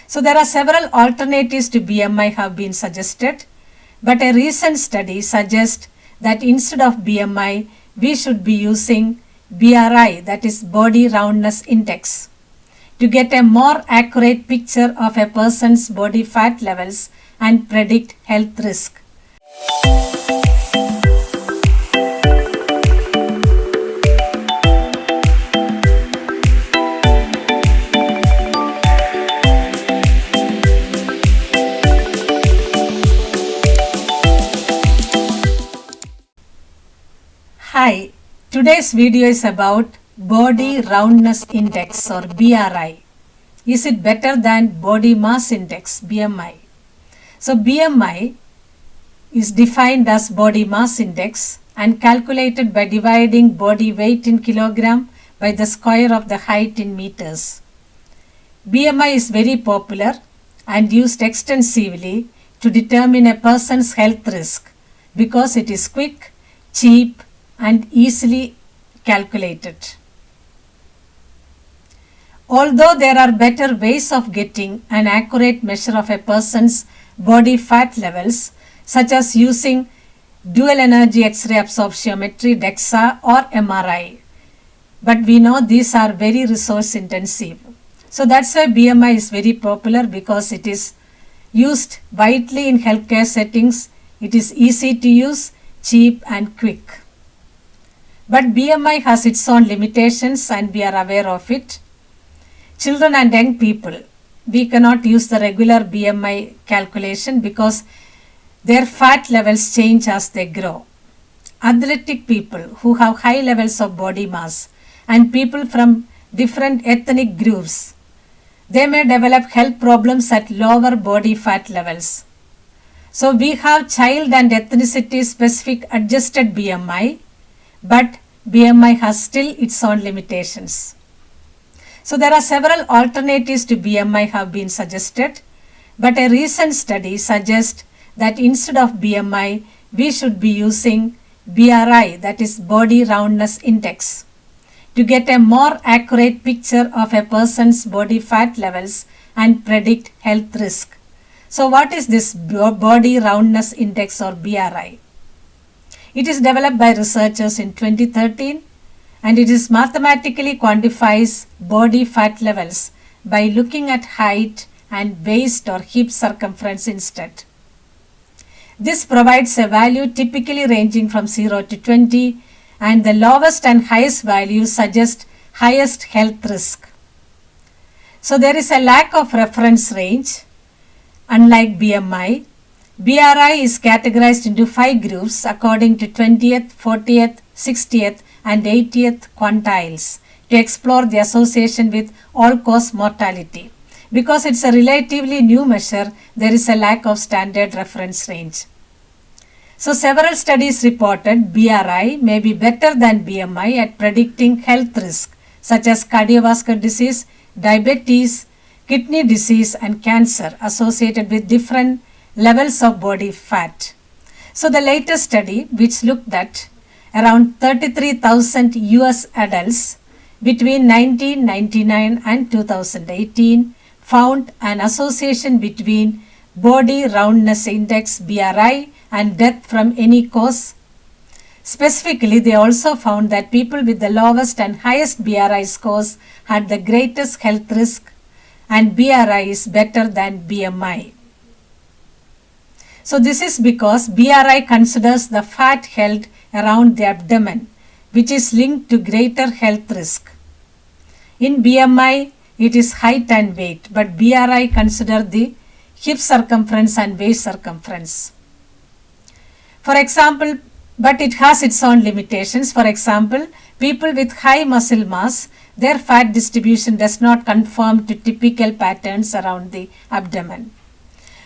So there are several alternatives to BMI have been suggested, but a recent study suggests that instead of BMI, we should be using BRI, that is Body Roundness Index, to get a more accurate picture of a person's body fat levels and predict health risk. Hi, today's video is about Body Roundness Index or BRI. Is it better than Body Mass Index, BMI? So BMI is defined as Body Mass Index and calculated by dividing body weight in kilogram by the square of the height in meters. BMI is very popular and used extensively to determine a person's health risk because it is quick, cheap, and easily calculated. Although there are better ways of getting an accurate measure of a person's body fat levels, such as using dual energy X-ray absorptiometry, DEXA or MRI, but we know these are very resource intensive. So that's why BMI is very popular, because it is used widely in healthcare settings. It is easy to use, cheap and quick. But BMI has its own limitations and we are aware of it. Children and young people, we cannot use the regular BMI calculation because their fat levels change as they grow. Athletic people who have high levels of body mass and people from different ethnic groups, they may develop health problems at lower body fat levels. So we have child and ethnicity specific adjusted BMI, but BMI has still its own limitations. So there are several alternatives to BMI have been suggested, but a recent study suggests that instead of BMI, we should be using BRI, that is Body Roundness Index, to get a more accurate picture of a person's body fat levels and predict health risk. So what is this Body Roundness Index or BRI? It is developed by researchers in 2013 and it is mathematically quantifies body fat levels by looking at height and waist or hip circumference instead. This provides a value typically ranging from 0 to 20, and the lowest and highest values suggest highest health risk. So there is a lack of reference range. Unlike BMI, BRI is categorized into 5 groups according to 20th, 40th, 60th and 80th quantiles to explore the association with all-cause mortality. Because it's a relatively new measure, there is a lack of standard reference range. So several studies reported BRI may be better than BMI at predicting health risk such as cardiovascular disease, diabetes, kidney disease and cancer associated with different levels of body fat. So the latest study, which looked at around 33,000 US adults between 1999 and 2018, found an association between Body Roundness Index BRI and death from any cause. Specifically, they also found that people with the lowest and highest BRI scores had the greatest health risk, and BRI is better than BMI. So this is because BRI considers the fat held around the abdomen, which is linked to greater health risk. In BMI, it is height and weight, but BRI considers the hip circumference and waist circumference. For example, but it has its own limitations. For example, people with high muscle mass, their fat distribution does not conform to typical patterns around the abdomen.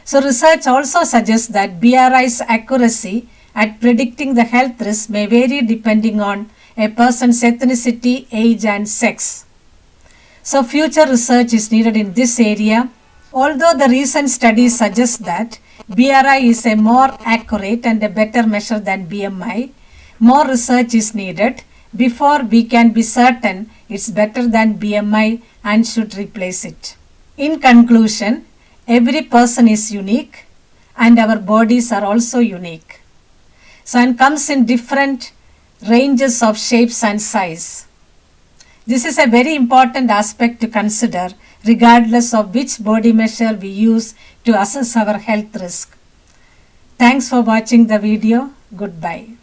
So research also suggests that BRI's accuracy at predicting the health risk may vary depending on a person's ethnicity, age and sex. So future research is needed in this area. Although the recent studies suggest that BRI is a more accurate and a better measure than BMI, more research is needed before we can be certain it's better than BMI and should replace it. In conclusion, Every person is unique and our bodies are also unique. So, and comes in different ranges of shapes and size. This is a very important aspect to consider regardless of which body measure we use to assess our health risk. Thanks for watching the video. Goodbye.